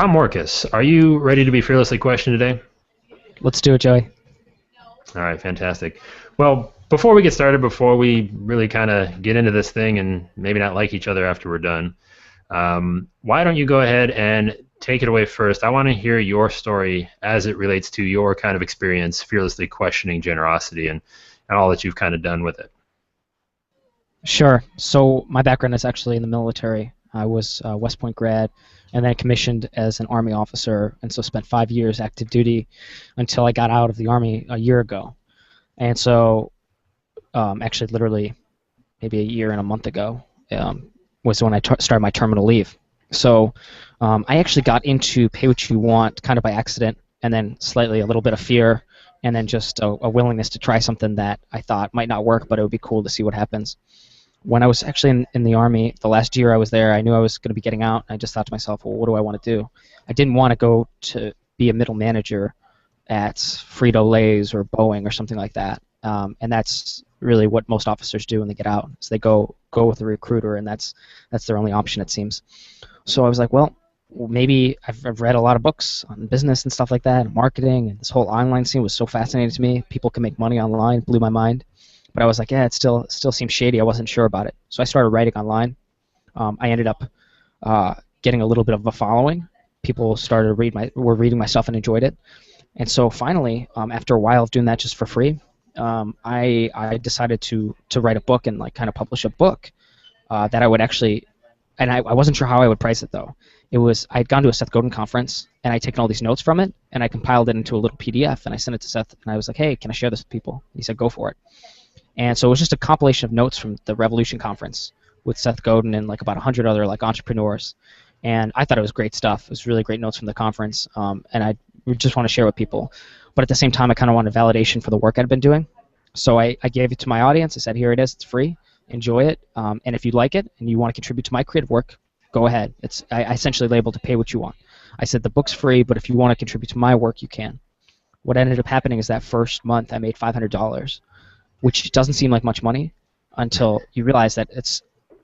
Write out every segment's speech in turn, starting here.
Tom Morkes, are you ready to be fearlessly questioned today? Let's do it, Joey. All right, fantastic. Well, before we get started, before we really kind of get into this thing and maybe not like each other after we're done, why don't you go ahead and take it away first? I want to hear your story as it relates to your kind of experience fearlessly questioning generosity and all that you've kind of done with it. Sure. So my background is actually in the military. I was a West Point grad and then commissioned as an Army officer, and so spent 5 years active duty until I got out of the Army a year ago. And so actually literally maybe a year and a month ago was when I started my terminal leave. So I actually got into Pay What You Want kind of by accident, and then slightly a little bit of fear, and then just a willingness to try something that I thought might not work, but it would be cool to see what happens. When I was actually in the Army, the last year I was there, I knew I was going to be getting out. I just thought to myself, well, what do I want to do? I didn't want to go to be a middle manager at Frito-Lay's or Boeing or something like that. And that's really what most officers do when they get out, is they go with a recruiter, and that's their only option, it seems. So I was like, well, maybe I've read a lot of books on business and stuff like that, and marketing, and this whole online scene was so fascinating to me. People can make money online, blew my mind. But I was like, yeah, it still seems shady. I wasn't sure about it. So I started writing online. I ended up getting a little bit of a following. People were reading my stuff and enjoyed it. And so finally, after a while of doing that just for free, I decided to write a book and like kind of publish a book that I would actually, and I wasn't sure how I would price it though. I'd gone to a Seth Godin conference, and I'd taken all these notes from it, and I compiled it into a little PDF, and I sent it to Seth, and I was like, hey, can I share this with people? And he said, go for it. And so it was just a compilation of notes from the Revolution conference with Seth Godin and like about 100 other like entrepreneurs. And I thought it was great stuff. It was really great notes from the conference, and I just want to share with people. But at the same time, I kind of wanted validation for the work I'd been doing. So I gave it to my audience. I said, here it is. It's free. Enjoy it. And if you like it and you want to contribute to my creative work, go ahead. I essentially labeled to Pay What You Want. I said the book's free, but if you want to contribute to my work, you can. What ended up happening is that first month I made $500, which doesn't seem like much money until you realize that it's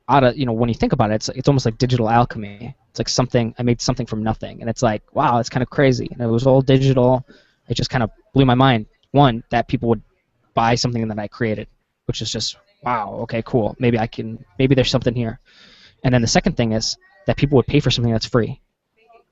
out of, when you think about it, it's almost like digital alchemy. It's like I made something from nothing, and it's like, wow, it's kind of crazy. And it was all digital. It just kind of blew my mind. One, that people would buy something that I created, which is just, wow, okay, cool. Maybe there's something here. And then the second thing is that people would pay for something that's free.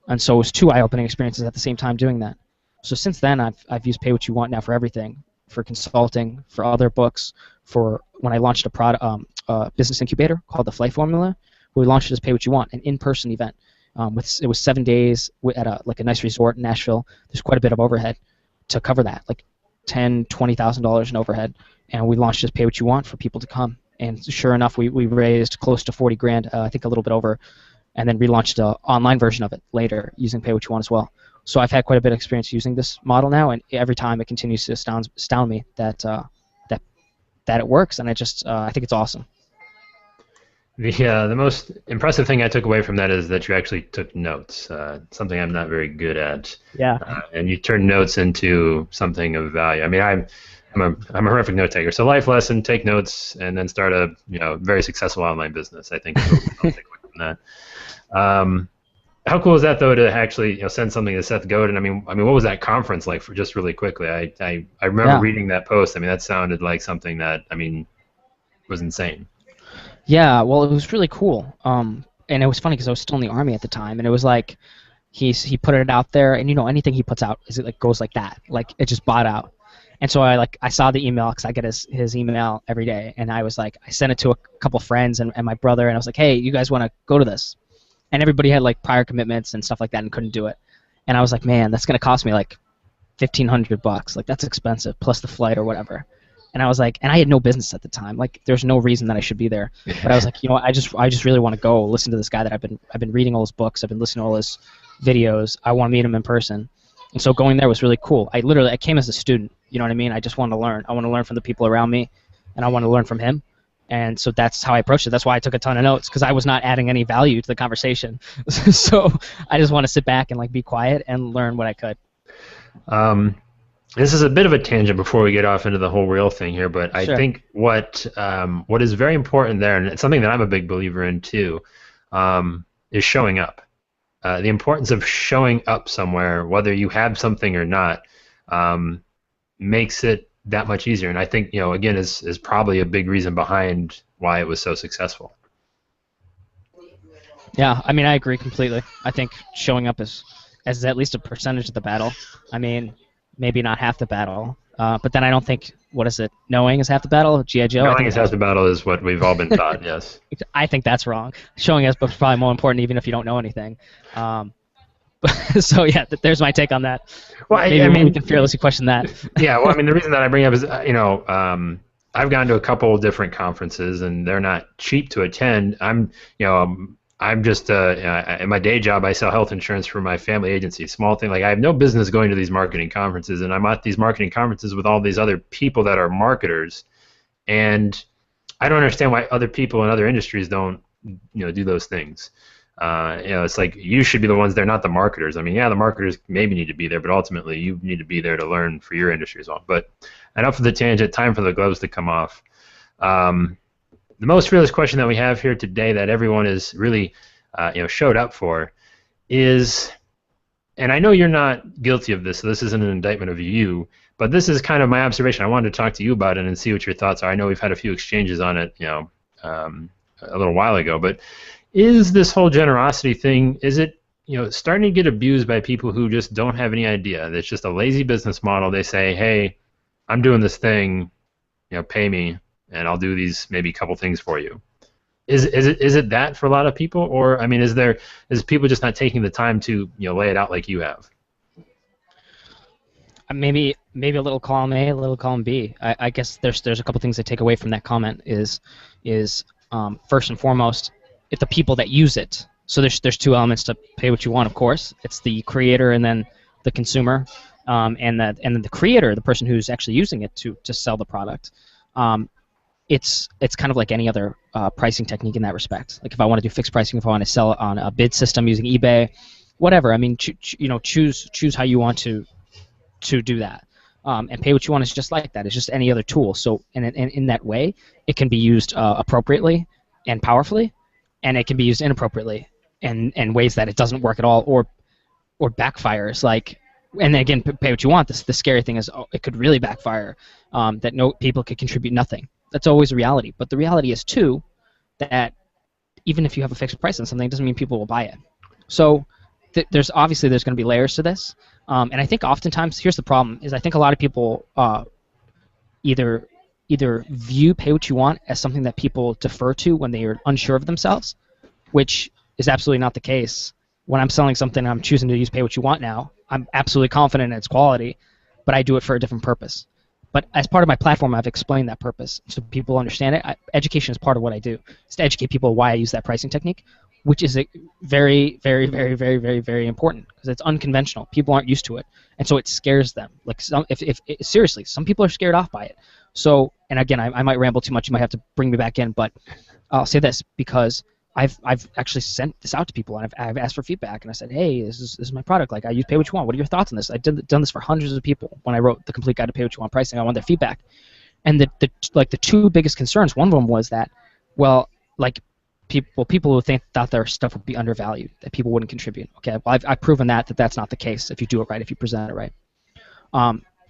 And so it was two eye-opening experiences at the same time doing that. So since then, I've used Pay What You Want now for everything. For consulting, for other books, for when I launched a business incubator called the Flight Formula, where we launched it as Pay What You Want, an in-person event. It was 7 days at a nice resort in Nashville. There's quite a bit of overhead to cover that, like $20,000 in overhead, and we launched as Pay What You Want for people to come. And sure enough, we raised close to 40 grand, I think a little bit over, and then relaunched an online version of it later using Pay What You Want as well. So I've had quite a bit of experience using this model now, and every time it continues to astound me that it works, and I think it's awesome. The most impressive thing I took away from that is that you actually took notes, something I'm not very good at. Yeah. And you turn notes into something of value. I mean, I'm a horrific note taker. So life lesson: take notes, and then start a very successful online business. I think I'll take away from that. How cool is that, though, to actually send something to Seth Godin? I mean, what was that conference like? For just really quickly, I remember reading that post. I mean, that sounded like something that was insane. Yeah, well, it was really cool. And it was funny because I was still in the Army at the time, and it was like he put it out there, and anything he puts out goes like that, like it just bought out. And so I saw the email because I get his email every day, and I was like, I sent it to a couple friends and my brother, and I was like, hey, you guys want to go to this? And everybody had like prior commitments and stuff like that and couldn't do it. And I was like, man, that's gonna cost me like $1,500. Like that's expensive, plus the flight or whatever. And I was like, and I had no business at the time. Like there's no reason that I should be there. But I was like, I just really want to go listen to this guy that I've been reading all his books, I've been listening to all his videos. I want to meet him in person. And so going there was really cool. I came as a student. You know what I mean? I just wanted to learn. I want to learn from the people around me, and I want to learn from him. And so that's how I approached it. That's why I took a ton of notes, because I was not adding any value to the conversation. So I just want to sit back and like be quiet and learn what I could. This is a bit of a tangent before we get off into the whole real thing here, but I think what is very important there, and it's something that I'm a big believer in too, is showing up. the importance of showing up somewhere, whether you have something or not, um, makes it that much easier. And I think, again, is probably a big reason behind why it was so successful. Yeah, I mean, I agree completely. I think showing up is as at least a percentage of the battle. I mean, maybe not half the battle, but then I don't think, what is it? Knowing is half the battle. GI Joe. I Knowing think is half that's. the battle is what we've all been taught. Yes. I think that's wrong. Showing up is probably more important, even if you don't know anything. So yeah, there's my take on that. Well, Maybe I we mean, can fearlessly question that. yeah. Well, I mean, the reason that I bring up is, I've gone to a couple of different conferences, and they're not cheap to attend. I'm just in my day job, I sell health insurance for my family agency. Small thing, like I have no business going to these marketing conferences, and I'm at these marketing conferences with all these other people that are marketers, and I don't understand why other people in other industries don't, do those things. It's like you should be the ones there, not the marketers. I mean, yeah, the marketers maybe need to be there, but ultimately you need to be there to learn for your industry as well. But enough of the tangent. Time for the gloves to come off. The most fearless question that we have here today that everyone is really, showed up for is, and I know you're not guilty of this, so this isn't an indictment of you, but this is kind of my observation. I wanted to talk to you about it and see what your thoughts are. I know we've had a few exchanges on it, a little while ago, but is this whole generosity thing, is it, starting to get abused by people who just don't have any idea? It's just a lazy business model. They say, hey, I'm doing this thing, pay me, and I'll do these maybe a couple things for you. Is it that for a lot of people, or I mean, is people just not taking the time to lay it out like you have? Maybe a little column A, a little column B. I guess there's a couple things I take away from that comment is first and foremost, if the people that use it. So there's two elements to pay what you want, of course. It's the creator and then the consumer, and then the creator, the person who's actually using it to sell the product. It's kind of like any other pricing technique in that respect. Like if I want to do fixed pricing, if I want to sell it on a bid system using eBay, whatever. I mean, choose how you want to do that. And pay what you want is just like that. It's just any other tool. So in that way, it can be used appropriately and powerfully, and it can be used inappropriately in ways that it doesn't work at all or backfires. Like, and then again, pay what you want. The scary thing is it could really backfire. That no people could contribute nothing. That's always a reality. But the reality is too that even if you have a fixed price on something, it doesn't mean people will buy it. So there's going to be layers to this. And I think oftentimes, here's the problem, is I think a lot of people either view pay what you want as something that people defer to when they are unsure of themselves, which is absolutely not the case. When I'm selling something, I'm choosing to use pay what you want now. I'm absolutely confident in its quality, but I do it for a different purpose. But as part of my platform, I've explained that purpose so people understand it. Education is part of what I do. It's to educate people why I use that pricing technique, which is very, very, very, very, very, very important because it's unconventional. People aren't used to it, and so it scares them. Like seriously, some people are scared off by it. So, and again, I might ramble too much. You might have to bring me back in, but I'll say this because I've actually sent this out to people, and I've asked for feedback, and I said, hey, this is my product. Like, I use pay what you want. What are your thoughts on this? I've done this for hundreds of people when I wrote the complete guide to pay what you want pricing. I want their feedback, and the two biggest concerns. One of them was that, well, like people who thought their stuff would be undervalued, that people wouldn't contribute. Okay, well, I've proven that that's not the case if you do it right, if you present it right.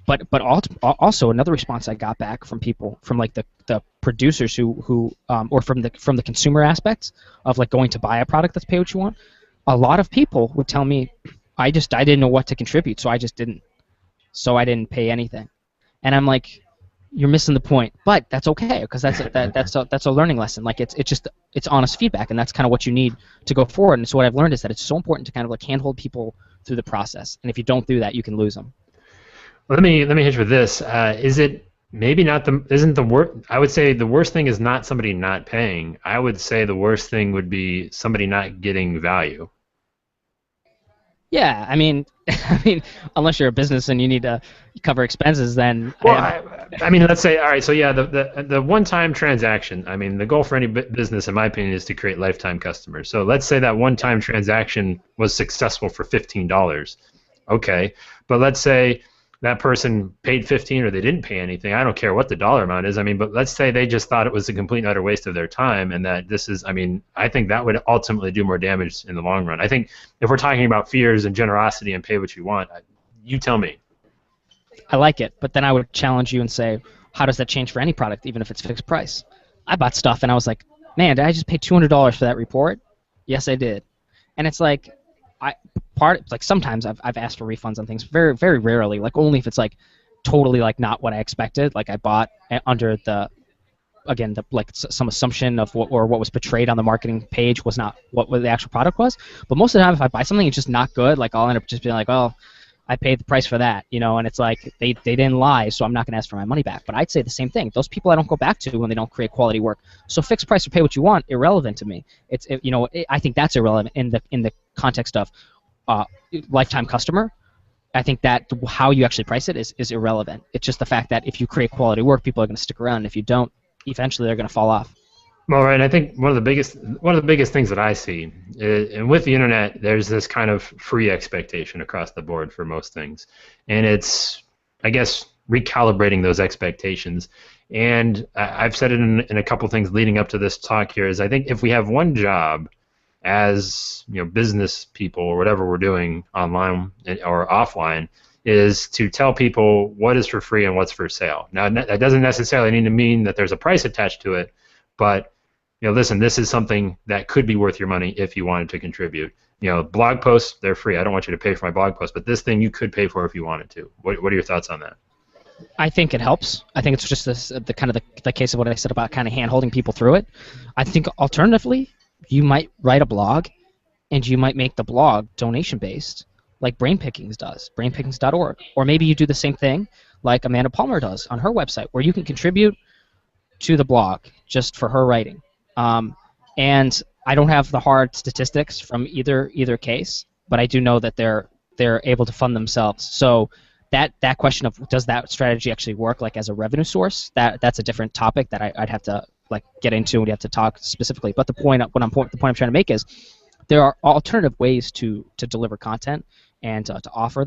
But also another response I got back from people, from like the producers who or from the consumer aspects of like going to buy a product that's pay what you want, a lot of people would tell me, I didn't know what to contribute, so I didn't pay anything, and I'm like, you're missing the point. But that's okay because that's a learning lesson. Like it's honest feedback, and that's kind of what you need to go forward. And so what I've learned is that it's so important to kind of like handhold people through the process, and if you don't do that, you can lose them. Let me hit you with this. Is it maybe not isn't the worst? I would say the worst thing is not somebody not paying. I would say the worst thing would be somebody not getting value. Yeah, I mean, unless you're a business and you need to cover expenses, then. Well, I mean, let's say, all right. So yeah, the one-time transaction. I mean, the goal for any business, in my opinion, is to create lifetime customers. So let's say that one-time transaction was successful for $15. Okay, but let's say that person paid 15 or they didn't pay anything. I don't care what the dollar amount is. I mean, but let's say they just thought it was a complete and utter waste of their time, and that this is, I mean, I think that would ultimately do more damage in the long run. I think if we're talking about fears and generosity and pay what you want, you tell me. I like it, but then I would challenge you and say, how does that change for any product, even if it's fixed price? I bought stuff and I was like, man, did I just pay $200 for that report? Yes, I did. And it's like, like sometimes I've asked for refunds on things, very very rarely, like only if it's like totally like not what I expected, like I bought under the, again, the like some assumption of what was portrayed on the marketing page was not what the actual product was. But most of the time, if I buy something it's just not good, like I'll end up just being like, oh, I paid the price for that, you know, and it's like they didn't lie, so I'm not going to ask for my money back. But I'd say the same thing. Those people I don't go back to when they don't create quality work. So fixed price or pay what you want, irrelevant to me. I think that's irrelevant in the context of lifetime customer. I think that how you actually price it is irrelevant. It's just the fact that if you create quality work, people are going to stick around. And if you don't, eventually they're going to fall off. Well, right. I think one of the biggest things that I see, and with the internet, there's this kind of free expectation across the board for most things, and it's, I guess, recalibrating those expectations. And I've said it in a couple things leading up to this talk here. Is I think if we have one job as business people or whatever we're doing online or offline, is to tell people what is for free and what's for sale. Now that doesn't necessarily need to mean that there's a price attached to it, but listen, this is something that could be worth your money if you wanted to contribute. Blog posts, they're free. I don't want you to pay for my blog post, but this thing you could pay for if you wanted to. What are your thoughts on that? I think it helps. I think it's just the kind of the case of what I said about kind of hand-holding people through it. I think alternatively, you might write a blog, and you might make the blog donation-based, like Brainpickings does, brainpickings.org. Or maybe you do the same thing like Amanda Palmer does on her website, where you can contribute to the blog just for her writing. And I don't have the hard statistics from either case, but I do know that they're able to fund themselves. So that question of does that strategy actually work like as a revenue source, that's a different topic that I'd have to like get into, and we have to talk specifically. But the point I'm trying to make is there are alternative ways to deliver content and to offer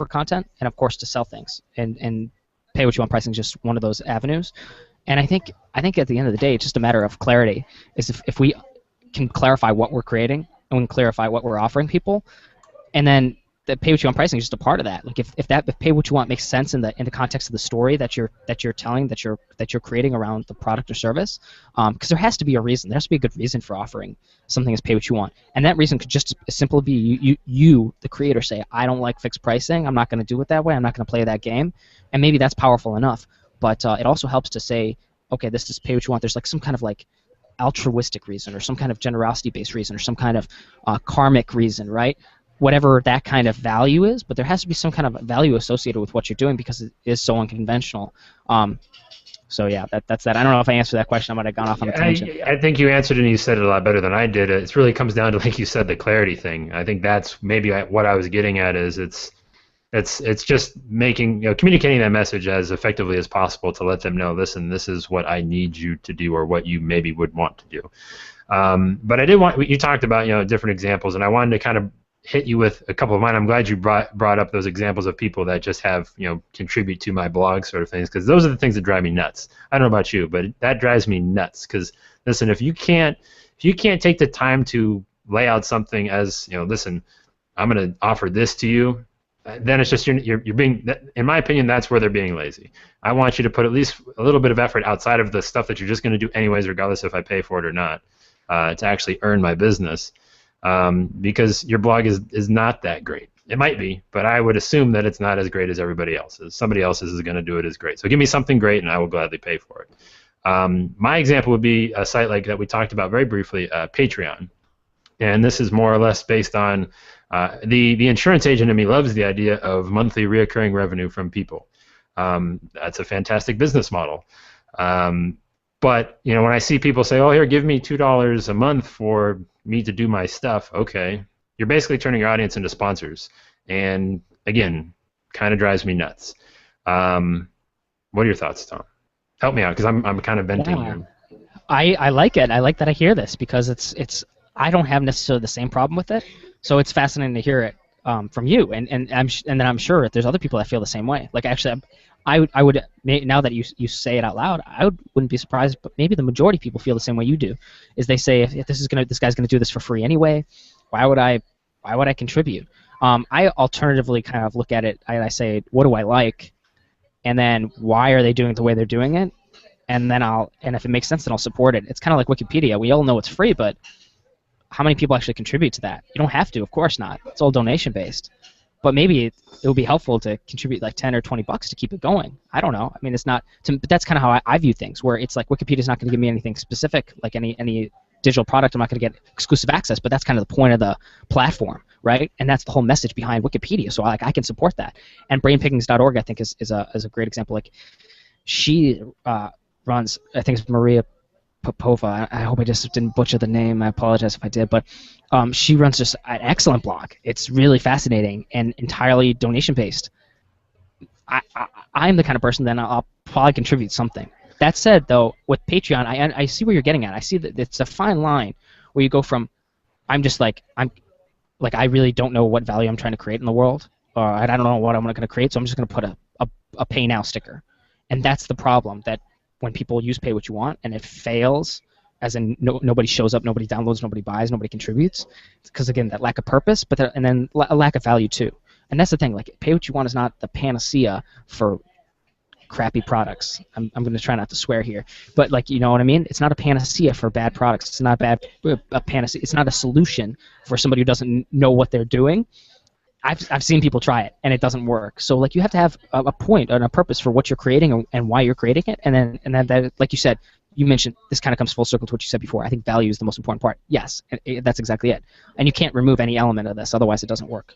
content, and of course to sell things, and pay what you want pricing is just one of those avenues. And I think at the end of the day, it's just a matter of clarity. Is if we can clarify what we're creating and we can clarify what we're offering people, and then the pay what you want pricing is just a part of that. Like if pay what you want makes sense in the context of the story that you're telling, that you're creating around the product or service, because there has to be a reason. There has to be a good reason for offering something as pay what you want, and that reason could just simply be you the creator, say, I don't like fixed pricing. I'm not going to do it that way. I'm not going to play that game, and maybe that's powerful enough. But it also helps to say, okay, this is pay what you want. There's like some kind of like altruistic reason, or some kind of generosity-based reason, or some kind of karmic reason, right? Whatever that kind of value is, but there has to be some kind of value associated with what you're doing because it is so unconventional. So yeah, that's that. I don't know if I answered that question. I might have gone off on a tangent. I think you answered it, and you said it a lot better than I did. It really comes down to, like you said, the clarity thing. I think that's maybe what I was getting at. Is it's just making, communicating that message as effectively as possible to let them know, listen, this is what I need you to do, or what you maybe would want to do. But I did want, you talked about different examples, and I wanted to kind of hit you with a couple of mine. I'm glad you brought up those examples of people that just have contribute to my blog sort of things, because those are the things that drive me nuts. I don't know about you, but that drives me nuts. Because listen, if you can't take the time to lay out something as listen, I'm going to offer this to you, then it's just you're being, in my opinion, that's where they're being lazy. I want you to put at least a little bit of effort outside of the stuff that you're just going to do anyways, regardless if I pay for it or not, to actually earn my business. Because your blog is not that great. It might be, but I would assume that it's not as great as everybody else's. Somebody else's is going to do it as great. So give me something great, and I will gladly pay for it. My example would be a site like that we talked about very briefly, Patreon. And this is more or less based on the insurance agent in me loves the idea of monthly reoccurring revenue from people. That's a fantastic business model. But when I see people say, "Oh, here, give me $2 a month for me to do my stuff," okay, you're basically turning your audience into sponsors, and again, kind of drives me nuts. What are your thoughts, Tom? Help me out, because I'm kind of venting here. I like it. I like that I hear this, because it's I don't have necessarily the same problem with it, so it's fascinating to hear it. from you, and then I'm sure there's other people that feel the same way. Like actually, I would now that you say it out loud, wouldn't be surprised, but maybe the majority of people feel the same way you do. Is they say if this guy's gonna do this for free anyway, why would I contribute? I alternatively kind of look at it. I say, what do I like, and then why are they doing it the way they're doing it, and then and if it makes sense, then I'll support it. It's kind of like Wikipedia. We all know it's free, but how many people actually contribute to that? You don't have to, of course not. It's all donation based. But maybe it would be helpful to contribute like 10 or 20 bucks to keep it going. I don't know. I mean, it's not. But that's kind of how I view things. Where it's like Wikipedia's not going to give me anything specific, like any digital product. I'm not going to get exclusive access. But that's kind of the point of the platform, right? And that's the whole message behind Wikipedia. So I can support that. And brainpickings.org, I think, is a great example. Like she runs. I think it's Maria Popova. I hope I just didn't butcher the name. I apologize if I did, but she runs just an excellent blog. It's really fascinating and entirely donation based. I'm the kind of person that I'll probably contribute something. That said, though, with Patreon, I see where you're getting at. I see that it's a fine line where you go from I really don't know what value I'm trying to create in the world, or I don't know what I'm going to create, so I'm just going to put a pay now sticker, and that's the problem. That when people use pay what you want and it fails, as in nobody shows up, nobody downloads, nobody buys, nobody contributes, because again that lack of purpose, and then a lack of value too. And that's the thing. Like pay what you want is not the panacea for crappy products. I'm going to try not to swear here, but like you know what I mean. It's not a panacea for bad products. It's not a panacea. It's not a solution for somebody who doesn't know what they're doing. I've seen people try it and it doesn't work. So like you have to have a point and a purpose for what you're creating and why you're creating it. And then that, like you said, you mentioned this kind of comes full circle to what you said before. I think value is the most important part. Yes, that's exactly it. And you can't remove any element of this, otherwise it doesn't work.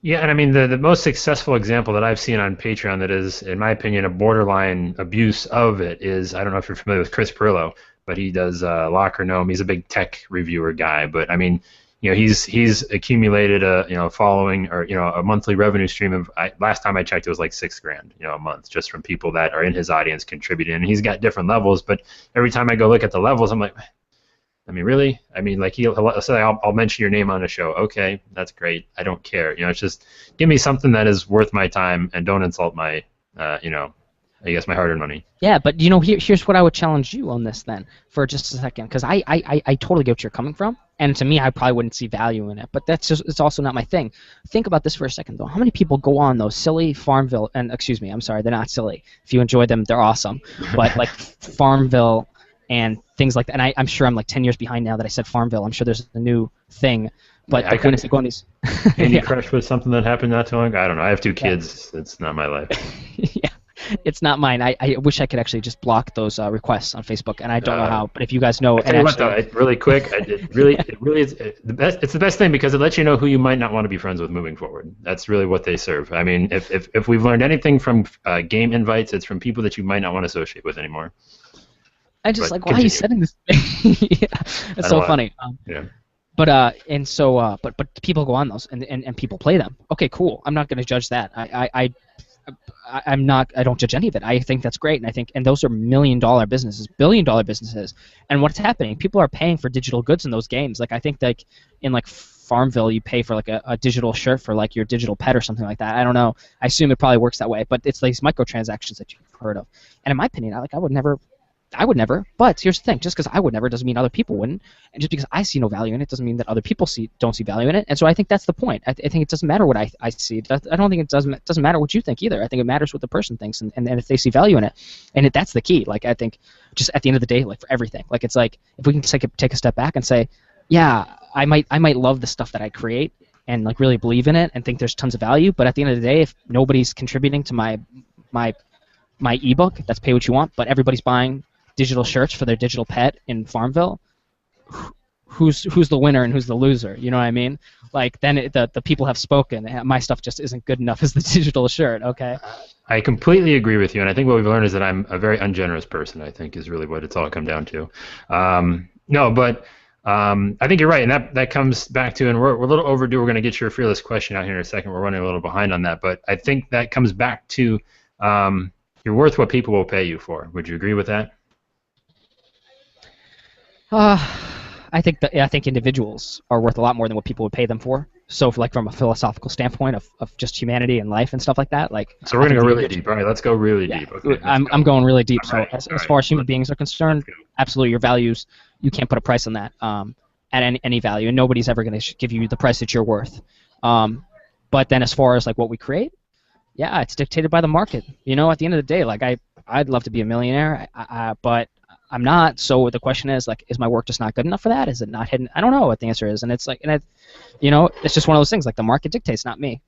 Yeah, and I mean the most successful example that I've seen on Patreon that is, in my opinion, a borderline abuse of it is, I don't know if you're familiar with Chris Pirillo, but he does Lock or Gnome. He's a big tech reviewer guy, but I mean, you know, he's accumulated a following, or a monthly revenue stream of, last time I checked it was like $6,000 a month, just from people that are in his audience contributing. And he's got different levels, but every time I go look at the levels, I'm like, I mean, really? I mean, like he'll say, I'll mention your name on a show. Okay, that's great. I don't care. It's just give me something that is worth my time and don't insult my, I guess my hard-earned money. Yeah, but here's what I would challenge you on this then for just a second, because I totally get what you're coming from, and to me I probably wouldn't see value in it, but it's also not my thing. Think about this for a second though. How many people go on those silly Farmville, and excuse me, I'm sorry, they're not silly. If you enjoy them, they're awesome. But like Farmville and things like that, and I'm sure I'm like 10 years behind now that I said Farmville. I'm sure there's a new thing. But I couldn't go on these. Candy Crush was something that happened not too long ago. I don't know. I have two kids. Yeah. It's not my life. Yeah. It's not mine. I wish I could actually just block those requests on Facebook, and I don't know how. But if you guys know, I tell you what, though, really quick, it really is the best. It's the best thing because it lets you know who you might not want to be friends with moving forward. That's really what they serve. I mean, if we've learned anything from game invites, it's from people that you might not want to associate with anymore. I just why are you setting this? Yeah, it's so funny. Yeah. But but people go on those and people play them. Okay, cool. I'm not going to judge that. I'm not. I don't judge any of it. I think that's great, and those are $1 million businesses, $1 billion businesses. And what's happening? People are paying for digital goods in those games. Like I think like in like Farmville, you pay for like a digital shirt for like your digital pet or something like that. I don't know. I assume it probably works that way. But it's these microtransactions that you've heard of. And in my opinion, I would never. But here's the thing: just because I would never doesn't mean other people wouldn't, and just because I see no value in it doesn't mean that other people don't see value in it. And so I think that's the point. I think it doesn't matter what I see. I don't think it doesn't matter what you think either. I think it matters what the person thinks, and if they see value in it, and that's the key. Like I think, just at the end of the day, like for everything, like it's like if we can take a step back and say, yeah, I might love the stuff that I create and like really believe in it and think there's tons of value, but at the end of the day, if nobody's contributing to my ebook, that's pay what you want, but everybody's buying digital shirts for their digital pet in Farmville, who's the winner and who's the loser? You know what I mean? Like then the people have spoken. My stuff just isn't good enough as the digital shirt. Okay. I completely agree with you, and I think what we've learned is that I'm a very ungenerous person. I think is really what it's all come down to. No, but I think you're right, and that comes back to, and we're a little overdue. We're going to get your fearless question out here in a second. We're running a little behind on that, but I think that comes back to you're worth what people will pay you for. Would you agree with that? I think individuals are worth a lot more than what people would pay them for. So, like from a philosophical standpoint of just humanity and life and stuff like that, like So we're I gonna think go the really deep. All right, let's go really deep. Okay, let's I'm go. going really deep. I'm So ready. as All right, far as human let's beings are let's concerned, go. absolutely your values, you can't put a price on that at any value, and nobody's ever going to give you the price that you're worth. But then as far as like what we create, yeah, it's dictated by the market. You know, at the end of the day, like I'd love to be a millionaire, but I'm not. So the question is like, is my work just not good enough for that? Is it not hidden? I don't know what the answer is, and it's like, it's just one of those things. Like the market dictates, not me.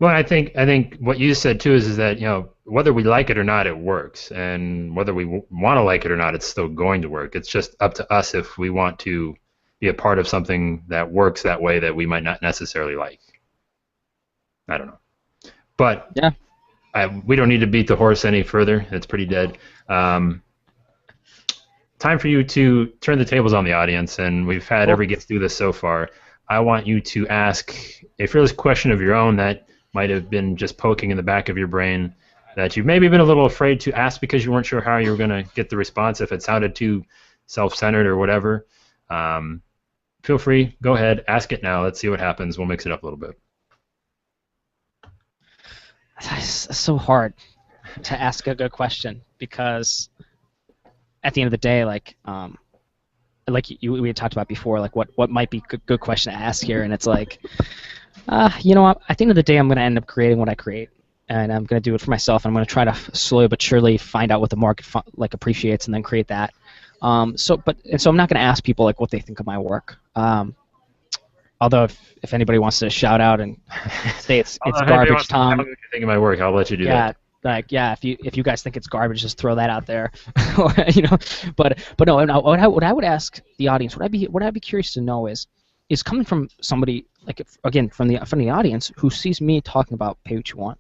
Well, I think what you said too is that whether we like it or not, it works, and whether we want to like it or not, it's still going to work. It's just up to us if we want to be a part of something that works that way that we might not necessarily like. I don't know, but Yeah. we don't need to beat the horse any further. It's pretty dead. Time for you to turn the tables on the audience, and we've had Cool. every guest do this so far. I want you to ask a fearless question of your own that might have been just poking in the back of your brain that you've maybe been a little afraid to ask because you weren't sure how you were going to get the response, if it sounded too self-centered or whatever. Feel free. Go ahead. Ask it now. Let's see what happens. We'll mix it up a little bit. It's so hard to ask a good question because at the end of the day, like we had talked about before, like what might be a good question to ask here, and it's like, at the end of the day, I'm going to end up creating what I create, and I'm going to do it for myself. And I'm going to try to slowly but surely find out what the market appreciates, and then create that. So I'm not going to ask people like what they think of my work. Although if anybody wants to shout out and say it's garbage, Tom. Tell me what you think of my work. I'll let you do that. If you guys think it's garbage, just throw that out there. But no. What I would ask the audience, what I'd be curious to know is coming from somebody like, again, from the audience who sees me talking about pay what you want.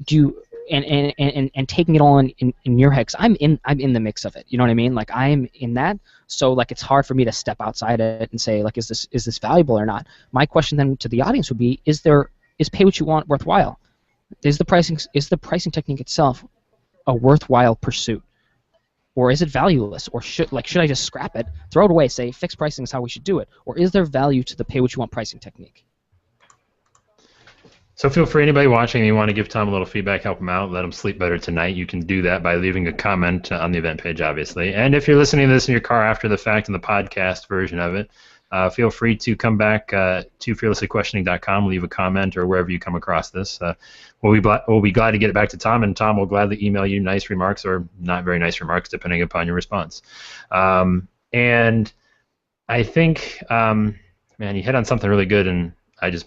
Do you and taking it all in your head? 'Cause I'm in the mix of it. You know what I mean? Like I'm in that. So like it's hard for me to step outside it and say like, is this valuable or not? My question then to the audience would be, is pay what you want worthwhile? Is the pricing technique itself a worthwhile pursuit, or is it valueless? Or should I just scrap it, throw it away, say fixed pricing is how we should do it? Or is there value to the pay what you want pricing technique? So feel free, anybody watching, and you want to give Tom a little feedback, help him out, let him sleep better tonight, you can do that by leaving a comment on the event page, obviously. And if you're listening to this in your car after the fact in the podcast version of it, feel free to come back to fearlesslyquestioning.com, leave a comment, or wherever you come across this. We'll be glad to get it back to Tom, and Tom will gladly email you nice remarks or not very nice remarks, depending upon your response. And I think, man, you hit on something really good, and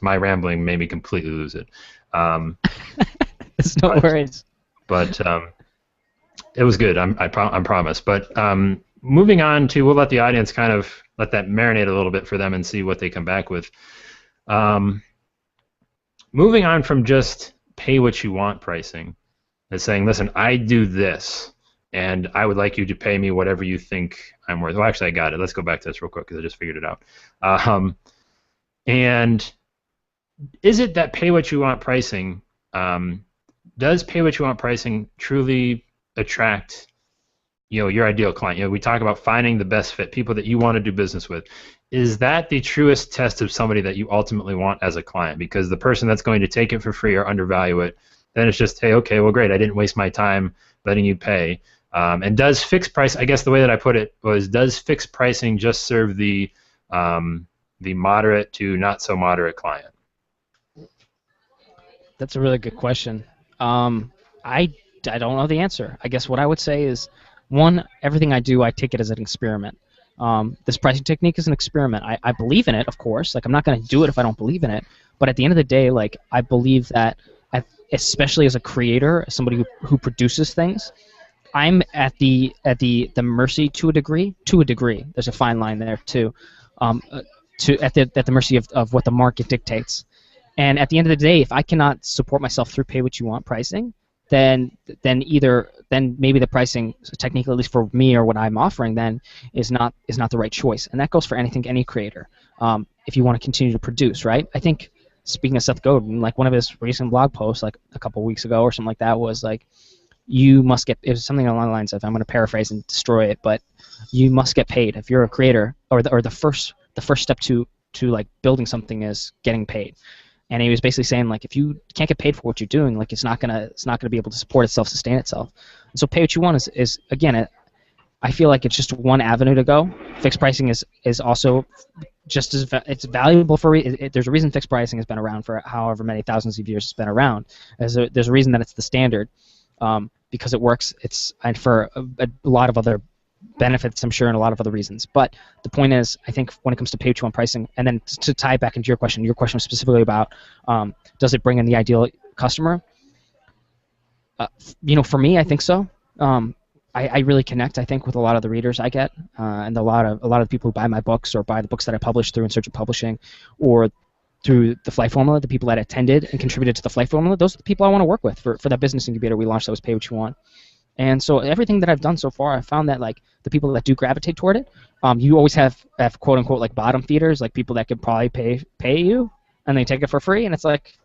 my rambling made me completely lose it. There's no worries. But it was good. I promise. But moving on to, we'll let the audience kind of let that marinate a little bit for them and see what they come back with. Moving on from just pay what you want pricing, and saying, listen, I do this, and I would like you to pay me whatever you think I'm worth. Well, actually, I got it. Let's go back to this real quick because I just figured it out. And is it that pay what you want pricing, does pay what you want pricing truly attract your ideal client? We talk about finding the best fit, people that you want to do business with. Is that the truest test of somebody that you ultimately want as a client? Because the person that's going to take it for free or undervalue it, then it's just, hey, okay, well, great, I didn't waste my time letting you pay. And does fixed price, I guess the way that I put it was, does fixed pricing just serve the moderate to not so moderate client? That's a really good question. I don't know the answer. I guess what I would say is, one, everything I do, I take it as an experiment. This pricing technique is an experiment. I believe in it, of course. Like I'm not going to do it if I don't believe in it. But at the end of the day, like I believe that, especially as a creator, as somebody who produces things, I'm at the mercy to a degree. To a degree, there's a fine line there too. At the mercy of what the market dictates. And at the end of the day, if I cannot support myself through pay what you want pricing, then maybe the pricing technique, at least for me or what I'm offering, then is not the right choice. And that goes for any creator. If you want to continue to produce, right? I think, speaking of Seth Godin, like one of his recent blog posts, like a couple weeks ago or something like that, was like, you must get, it was something along the lines of, I'm going to paraphrase and destroy it, but you must get paid if you're a creator, or the first step to to like building something is getting paid. And he was basically saying, like, if you can't get paid for what you're doing, like, it's not gonna be able to support itself, sustain itself. And so pay what you want is again, I feel like it's just one avenue to go. Fixed pricing is also just as it's valuable for there's a reason fixed pricing has been around for however many thousands of years it's been around. There's a reason that it's the standard, because it works. And for a lot of other benefits, I'm sure, and a lot of other reasons. But the point is, I think when it comes to pay what you want pricing, and then to tie it back into your question was specifically about does it bring in the ideal customer? For me, I think so. I really connect, I think, with a lot of the readers I get, and a lot of the people who buy my books or buy the books that I publish through In Search of Publishing, or through the Flight Formula, the people that attended and contributed to the Flight Formula. Those are the people I want to work with for that business incubator we launched that was Pay What You Want. And so everything that I've done so far, I found that like the people that do gravitate toward it, you always have quote unquote like bottom feeders, like people that could probably pay you, and they take it for free, and it's like,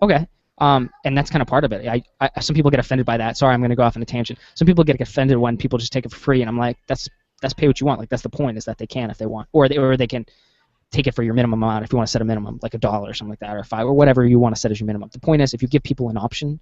okay. And that's kind of part of it. Some people get offended by that. Sorry, I'm going to go off on a tangent. Some people get offended when people just take it for free, and I'm like, that's pay what you want. Like, that's the point, is that they can if they want, or they can take it for your minimum amount if you want to set a minimum, like $1 or something like that, or $5, or whatever you want to set as your minimum. The point is, if you give people an option,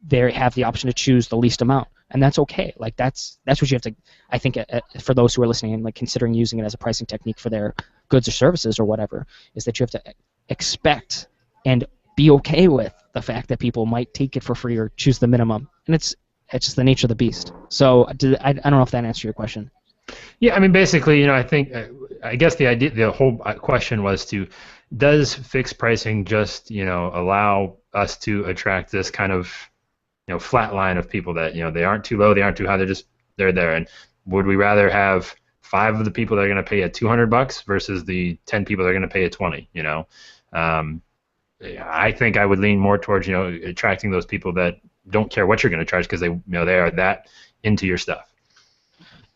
they have the option to choose the least amount, and that's okay. Like that's what you have to. I think for those who are listening and like considering using it as a pricing technique for their goods or services or whatever, is that you have to expect and be okay with the fact that people might take it for free or choose the minimum, and it's just the nature of the beast. So I don't know if that answered your question. Yeah, I mean, basically, I think, I guess the whole question was does fixed pricing just, allow us to attract this kind of, flat line of people that, they aren't too low, they aren't too high, they're there, and would we rather have 5 of the people that are going to pay at $200 versus the 10 people that are going to pay at 20? I think I would lean more towards, attracting those people that don't care what you're going to charge because they are that into your stuff.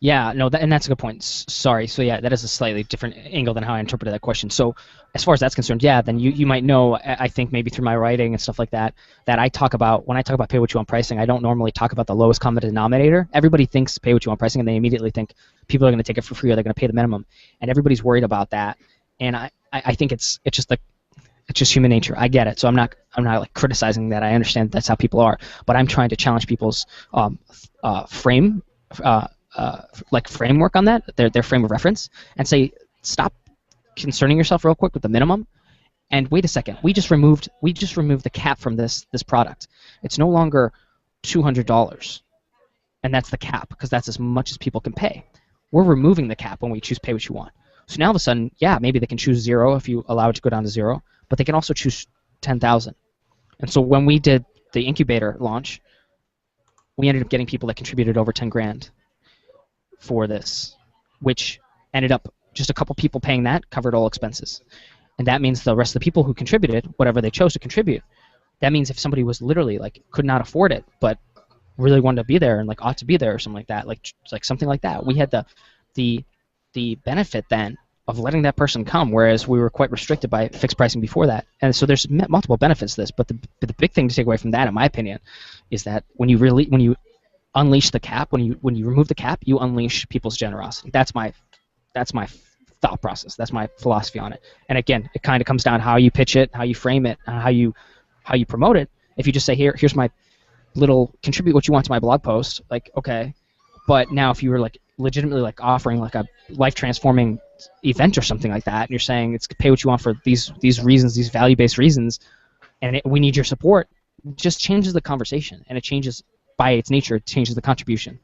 Yeah, no, and that's a good point. Sorry. So yeah, that is a slightly different angle than how I interpreted that question. So as far as that's concerned, yeah, then you might know, I think maybe through my writing and stuff like that, that when I talk about pay what you want pricing, I don't normally talk about the lowest common denominator. Everybody thinks pay what you want pricing, and they immediately think people are going to take it for free or they're going to pay the minimum, and everybody's worried about that. And I think it's just human nature. I get it. So I'm not like criticizing that. I understand that's how people are, but I'm trying to challenge people's framework on that, their frame of reference, and say, stop concerning yourself real quick with the minimum, and wait a second. We just removed the cap from this product. It's no longer $200, and that's the cap because that's as much as people can pay. We're removing the cap when we choose pay what you want. So now all of a sudden, yeah, maybe they can choose 0 if you allow it to go down to 0, but they can also choose 10,000. And so when we did the incubator launch, we ended up getting people that contributed over 10 grand for this, which ended up just a couple people paying that covered all expenses. And that means the rest of the people who contributed, whatever they chose to contribute, that means if somebody was literally like could not afford it but really wanted to be there and like ought to be there or something like that, like something like that, we had the benefit then of letting that person come, whereas we were quite restricted by fixed pricing before that. And so there's multiple benefits to this, but the big thing to take away from that, in my opinion, is that when you unleash the cap, when you remove the cap, you unleash people's generosity. That's my thought process. That's my philosophy on it. And again, it kind of comes down to how you pitch it, how you frame it, and how you promote it. If you just say, here's my little contribute what you want to my blog post, like, okay. But now if you were like legitimately like offering like a life transforming event or something like that, and you're saying it's pay what you want for these reasons, these value-based reasons, and we need your support, it just changes the conversation, and it changes, by its nature, it changes the contribution.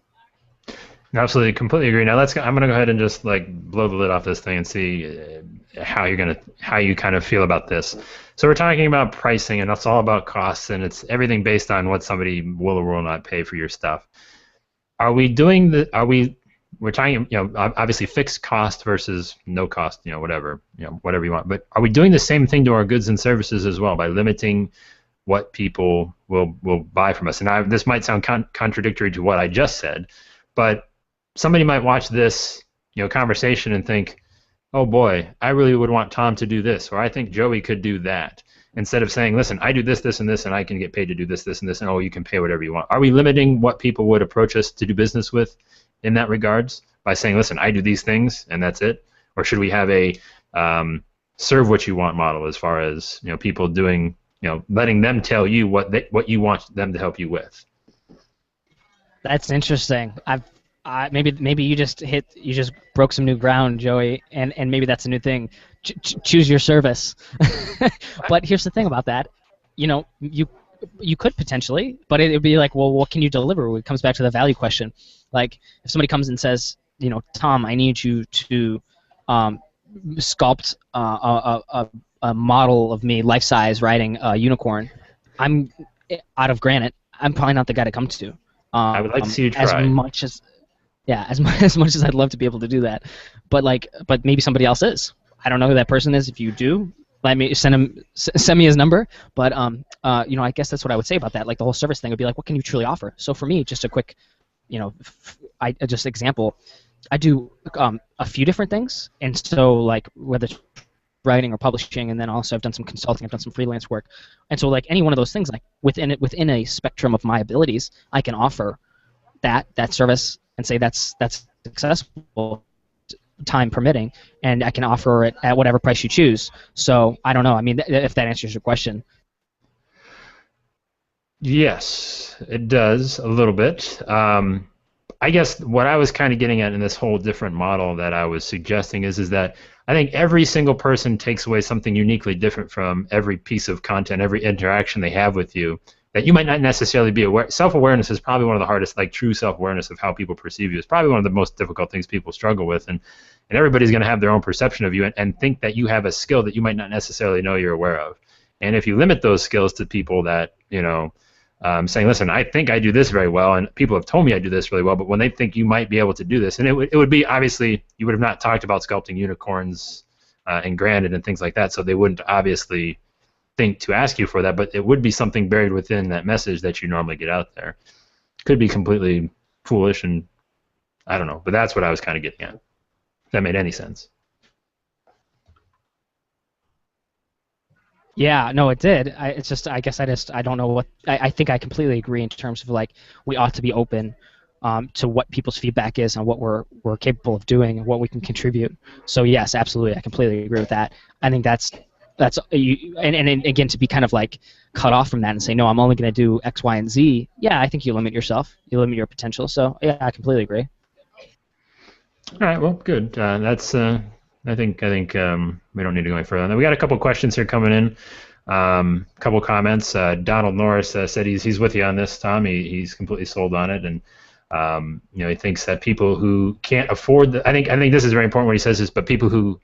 Absolutely, completely agree. Now I'm gonna go ahead and just like blow the lid off this thing and see how you kind of feel about this. So we're talking about pricing, and it's all about costs, and it's everything based on what somebody will or will not pay for your stuff. We're talking, obviously fixed cost versus no cost, whatever you want. But are we doing the same thing to our goods and services as well by limiting what people will buy from us? And this might sound contradictory to what I just said, but somebody might watch this, conversation and think, oh boy, I really would want Tom to do this, or I think Joey could do that. Instead of saying, listen, I do this, this, and this, and I can get paid to do this, this, and this, and oh, you can pay whatever you want. Are we limiting what people would approach us to do business with in that regards by saying, listen, I do these things, and that's it? Or should we have a serve what you want model, as far as people doing, letting them tell you what you want them to help you with. That's interesting. Maybe you just broke some new ground, Joey, and maybe that's a new thing. Choose your service. But here's the thing about that, you could potentially, but it'd be like, well, what can you deliver? It comes back to the value question. Like if somebody comes and says, Tom, I need you to sculpt a model of me, life size, riding a unicorn. I'm out of granite. I'm probably not the guy to come to. I would like to see you try. As much as I'd love to be able to do that, but maybe somebody else is. I don't know who that person is. If you do, let me send me his number. But I guess that's what I would say about that. Like the whole service thing would be like, what can you truly offer? So for me, just a quick, just example, I do a few different things, and so like whether it's writing or publishing, and then also I've done some consulting, I've done some freelance work, and so like any one of those things, like within a spectrum of my abilities, I can offer that service and say that's successful, time permitting, and I can offer it at whatever price you choose. So I don't know. I mean, if that answers your question. Yes, it does a little bit. I guess what I was kind of getting at in this whole different model that I was suggesting is that I think every single person takes away something uniquely different from every piece of content, every interaction they have with you, that you might not necessarily be aware. Self-awareness is probably one of the hardest, like true self-awareness of how people perceive you is probably one of the most difficult things people struggle with, and everybody's going to have their own perception of you and think that you have a skill that you might not necessarily know you're aware of. And if you limit those skills to people that, saying, listen, I think I do this very well, and people have told me I do this really well, but when they think you might be able to do this, and it would be, obviously, you would have not talked about sculpting unicorns and granite and things like that, so they wouldn't obviously think to ask you for that, but it would be something buried within that message that you normally get out there. Could be completely foolish, and I don't know, but that's what I was kind of getting at. If that made any sense. Yeah, no, it did. I don't know what. I think I completely agree in terms of like we ought to be open to what people's feedback is and what we're capable of doing and what we can contribute. So yes, absolutely, I completely agree with that. I think that's and again, to be kind of like cut off from that and say, no, I'm only going to do X, Y, and Z. Yeah, I think you limit yourself. You limit your potential. So yeah, I completely agree. All right, well, good. That's. I think we don't need to go any further. We got a couple questions here coming in. Couple comments. Donald Norris said he's with you on this, Tom. He's completely sold on it, and he thinks that people who can't afford I think this is very important when he says this, but people who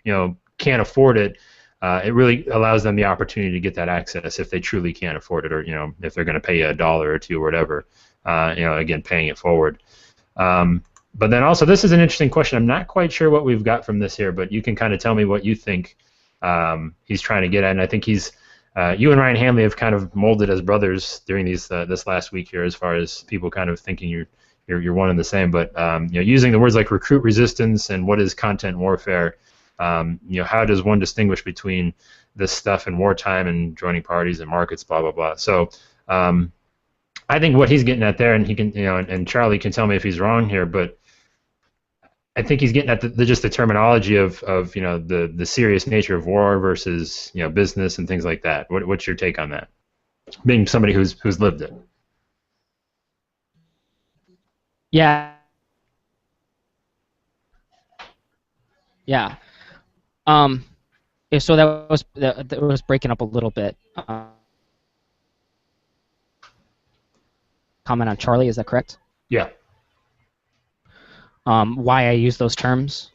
can't afford it, it really allows them the opportunity to get that access if they truly can't afford it, or if they're going to pay you $1 or $2 or whatever. Again, paying it forward. But then also, this is an interesting question. I'm not quite sure what we've got from this here, but you can kind of tell me what you think he's trying to get at. And I think you and Ryan Hanley have kind of molded as brothers during this last week here, as far as people kind of thinking you're one and the same. But using the words like recruit resistance and what is content warfare, how does one distinguish between this stuff in wartime and joining parties and markets, blah blah blah. So. I think what he's getting at there, and he can, and Charlie can tell me if he's wrong here, but I think he's getting at just the terminology of the serious nature of war versus business and things like that. What's your take on that? Being somebody who's lived it. Yeah. Yeah. So that was breaking up a little bit. Comment on Charlie, is that correct? Yeah. Why I use those terms?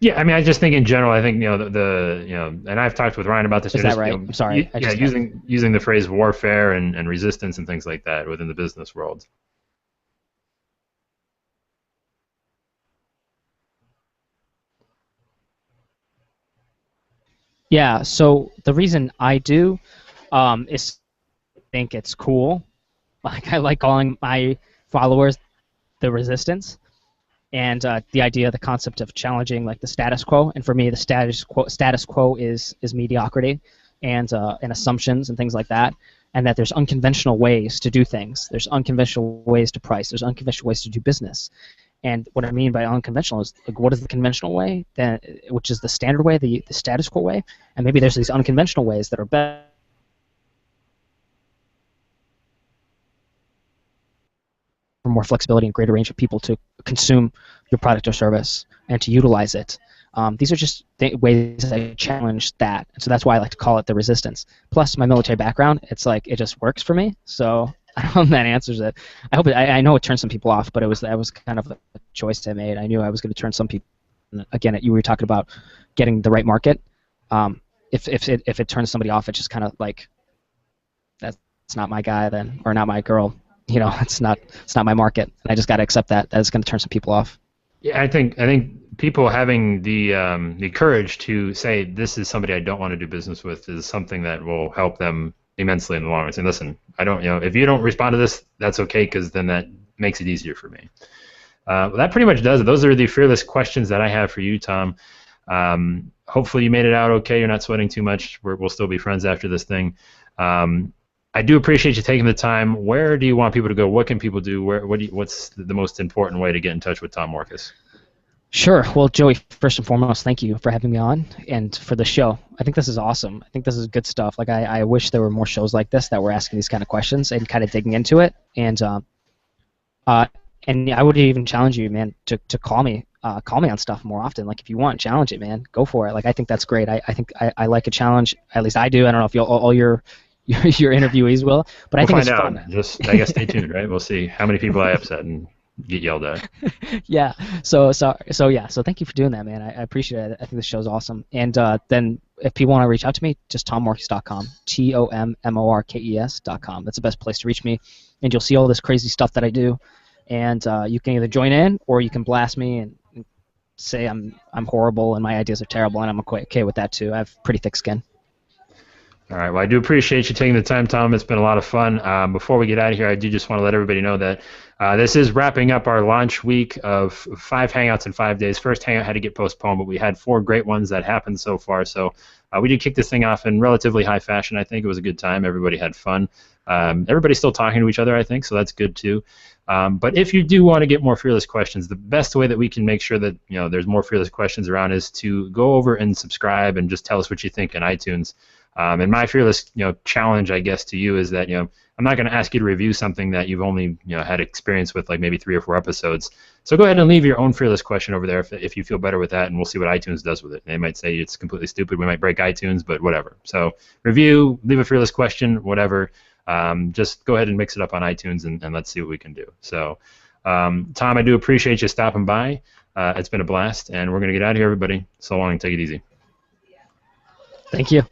Yeah, I mean, I just think in general, I think and I've talked with Ryan about this. Is that right? I'm sorry. Using the phrase warfare and resistance and things like that within the business world. Yeah. So the reason I do is I think it's cool. Like I like calling my followers the resistance, and the idea, the concept of challenging like the status quo. And for me, the status quo is mediocrity, and assumptions and things like that. And that there's unconventional ways to do things. There's unconventional ways to price. There's unconventional ways to do business. And what I mean by unconventional is like, what is the conventional way, then, which is the standard way, the status quo way, and maybe there's these unconventional ways that are better for more flexibility and greater range of people to consume your product or service and to utilize it. These are just ways I challenge that, and so that's why I like to call it the resistance. Plus, my military background, it's like it just works for me. So I don't know if that answers it. I hope I know it turned some people off, but that was kind of a choice I made. I knew I was going to turn some people. Again, you were talking about getting the right market. If it turns somebody off, it's just kind of like that's not my guy then, or not my girl. You know, it's not my market, and I just got to accept that it's going to turn some people off. Yeah, I think people having the courage to say this is somebody I don't want to do business with is something that will help them immensely in the long run. Saying, listen, I don't, if you don't respond to this, that's okay, because then that makes it easier for me. Well, that pretty much does it. Those are the fearless questions that I have for you, Tom. Hopefully you made it out okay. You're not sweating too much. We'll still be friends after this thing. I do appreciate you taking the time. Where do you want people to go? What can people do? What's the most important way to get in touch with Tom Morkes? Sure. Well, Joey, first and foremost, thank you for having me on and for the show. I think this is awesome. I think this is good stuff. Like, I wish there were more shows like this that were asking these kind of questions and kind of digging into it. And I would even challenge you, man, to call me on stuff more often. Like, if you want, challenge it, man. Go for it. Like, I think that's great. I think I like a challenge. At least I do. I don't know if all your interviewees will, but I think it's fun. Just, I guess, stay tuned, right? We'll see how many people I upset and get yelled at. Yeah. So thank you for doing that, man. I appreciate it. I think the show's awesome. And then if people want to reach out to me, just tommorkes.com, TOMMORKES.com. That's the best place to reach me, and you'll see all this crazy stuff that I do. And you can either join in or you can blast me and say I'm horrible and my ideas are terrible, and I'm okay with that too. I have pretty thick skin. All right. Well, I do appreciate you taking the time, Tom. It's been a lot of fun. Before we get out of here, I do just want to let everybody know that this is wrapping up our launch week of 5 Hangouts in 5 days. First Hangout had to get postponed, but we had 4 great ones that happened so far. So we did kick this thing off in relatively high fashion. I think it was a good time. Everybody had fun. Everybody's still talking to each other, I think, so that's good too. But if you do want to get more fearless questions, the best way that we can make sure that there's more fearless questions around is to go over and subscribe and just tell us what you think in iTunes. And my fearless challenge, I guess, to you is that I'm not going to ask you to review something that you've only had experience with, like maybe 3 or 4 episodes. So go ahead and leave your own fearless question over there if you feel better with that, and we'll see what iTunes does with it. They might say it's completely stupid. We might break iTunes, but whatever. So review, leave a fearless question, whatever. Just go ahead and mix it up on iTunes, and let's see what we can do. So, Tom, I do appreciate you stopping by. It's been a blast, and we're going to get out of here, everybody. So long, and take it easy. Thank you.